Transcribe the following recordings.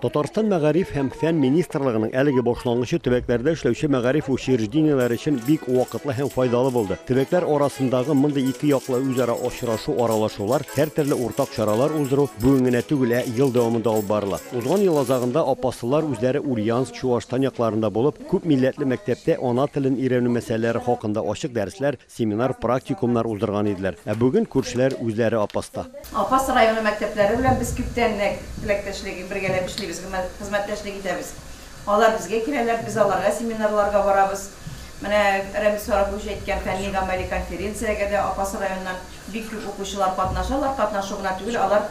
Tatarstan Мәгариф һәм фән министрлыгының әлеге башлангычы төбәкләрдә эшләүче мәгариф учрежденияләре өчен бик вакытлы һәм файдалы булды. Төбәкләр арасындагы мондый ике яклы үзара очрашу, аралашулар, һәр төрле уртак чаралар уздыру бүген генә түгел, ел дәвамында алып барыла. Узган ел азагында апасылар үзләре Ульяновск, Чувашстан якларында булып, күп милләтле мәктәптә ана телен өйрәнү мәсьәләләре хакында ачык дәресләр, семинар, практикумнар уздырган иделәр. Бүген күршеләр үзләре апаста. Апас районы мәктәпләре белән без күптән теләктәшлек бергәләп эшлибез. Хезмәттәшлек итәбез. Алар безгә киләләр, biz аларга семинарларга барабыз. Менә Рәмис Сарапуш әйткән фәнни-гамәли конференциягә дә Апас районыннан бик күп укучылар катнашалар. Катнашу гына түгел, алар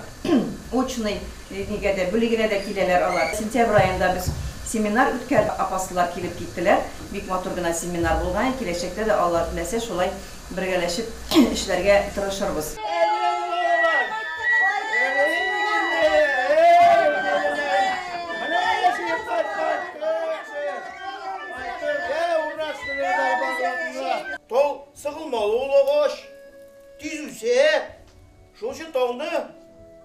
очный нигә дә бүлегенә дә киләләр алар. Сентябрь аенда без семинар үткәрдек, апасылар килеп киттеләр. Бик матур гына семинар булган. Киләчәктә дә алар теләсә шулай бергәләшеп эшләргә тырышырбыз. Тол сығылмалы олағаш, тезусе, шошын тауынды,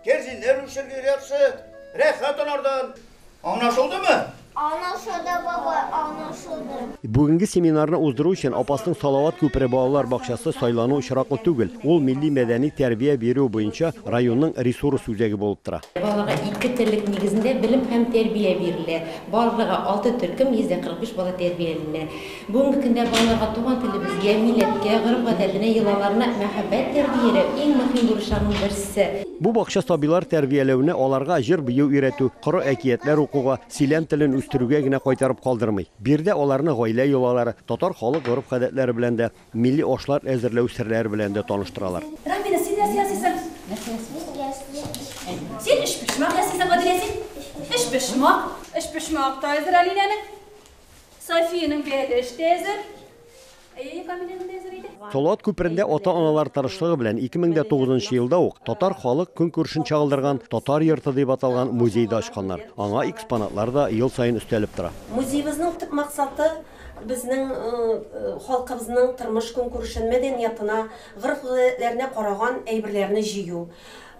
керзинлер үшірге рәпсі, рәхат анардан. Аңнашылды ма? Аңнашылды, баба, аңнашылды. Бүгінгі семинарны уздыру үшін Апасның Салават күпері балалар бақшасы сайлану очраклы түгел. Ул милли мәдәни тәрбия беру буенча районның ресурс үзәге булып тора. Балага 2 теллек нигезендә белем һәм тәрбия бирелә. Барлыгы 6 төркем 145 бала тәрбияләнә. Бүгенге көндә балаларга туган телебезгә, милләткә, гореф-гадәтенә, йолаларына мәхәббәт тәрбияләү иң мөһим бурычларның берсе. Бу бакча сабилар тәрбияләүне аларга җыр бию өйрәтү, коры әкиятләр укуга, сөйләм телен үстерүгә генә кайтарып калдырмый. Бирдә аларны гаилә йолалары, татар халык гореф-гадәтләре белән дә, милли ашлар әзерләү серләре белән дә таныштыралар. Рамина, син нәрсә Син эш пешмәк ясыйсың, Гадилә, син? Эш пешмәк та әзер Алинәнең. Софиянең бәлеш тә әзер. Камиләнең дә әзер иде. Салават күперендә ата-аналар тырышлыгы белән 2009 елда ук татар халык көнкүрешен чагылдырган татар йорты дип аталган музейды ачканнар. Аңа экспонатлар да ел сайын өстәлеп тора. Музейебезнең төп максаты безнең халкыбызның тормыш көнкүрешен, мәдәниятына, гореф-гадәтләренә караган әйберләрне җыю.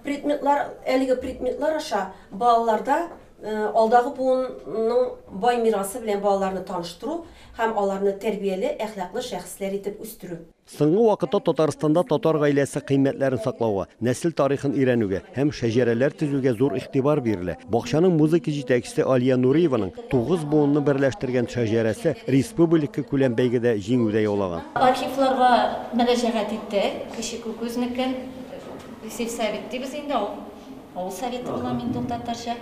Предметлар, әлеге предметлар аша балаларда алдагы буынның бай мирасы белән балаларны таныштыру һәм аларны тәрбияле, әхлаклы шәхесләр итеп үстерү. Соңгы вакытта Татарстанда татар гаиләсе кыйммәтләрен саклауга, нәсел тарихын өйрәнүгә һәм шәҗәрәләр төзүгә зур игътибар бирелә. Бакчаның музыка җитәкчесе Алия Нуриеваның 9 буынны берләштергән шәҗәрәсе республика күләм бәйгедә җиңүдә яулаган. Архивларга мөрәҗәгать иттек. Кеше күкүзнекен сельсовет дибез инде ул совет регламенты татарча.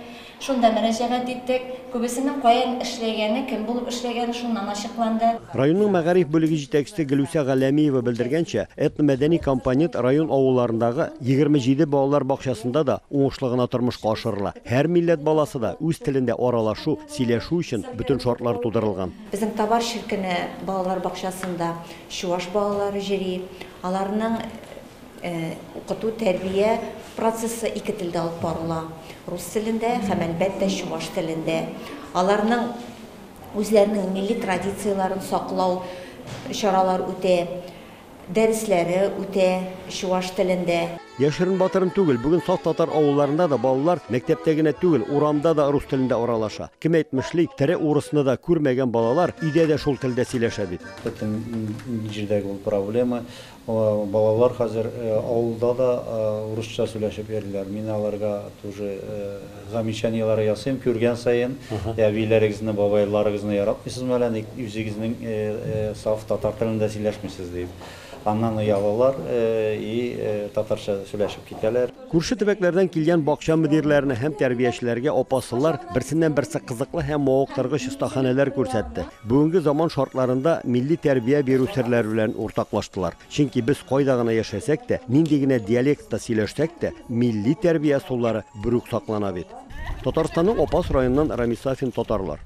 Шунда мөрәҗәгать иттек. Күбесенең каян эшләгәне, кем булып эшләгәне шуннан ачыкланды. Районның мәгариф бүлеге җитәкчесе Гөлүсә Галәмиева белдергәнчә, этно-мәдәни компонент район авылларындагы 27 балалар бакчасында да уңышлы гына тормышка ашырыла. Һәр милләт баласы да үз телендә аралашу, сөйләшү өчен бүтән шартлар тудырылган. Безнең Табар ширкене балалар бакчасында чуваш балалары җыри. Аларның укыту, тәрбия процессы 2 телдә алып барыла. Рус телендә һәм әлбәттә чуваш телендә. Аларның үзләренең милли традицияларын саклау чаралар үтә, дәресләре үтә чуваш телендә. Яшерен батырын түгел, бүген саф татар авылларында да балалар мәктәптә генә түгел, урамда да рус телендә аралаша. Кем әйтмешли, тере урысны да күрмәгән балалар өйдә дә шул телдә сөйләшә бит. Это җирдәге ул проблема. Балалар хәзер авылда да урысча сөйләшеп йөриләр. Мин аларга тоже замечаниялар ясыйм, күргән сайын, әбиләрегезне, бабайларыгызны яратмыйсызмы әле, үзегезнең саф татар телендә сөйләшмисез дип. Аннан ялалар и татарча сөйләшеп китәләр. Күрше төбәкләрдән килгән бакча мөдирләренә һәм тәрбиячеләргә апасылар берсеннән-берсе кызыклы һәм мавыктыргыч остаханәләр күрсәтте. Бүгенге заман шартларында милли тәрбия бирү серләре белән уртаклаштылар. Чөнки без кайда гына яшәсәк тә, нинди генә диалектта сөйләшсәк тә, милли тәрбия суллары бер үк саклана бит. Татарстанның Апас районыннан Рамис Сафин, татарлар.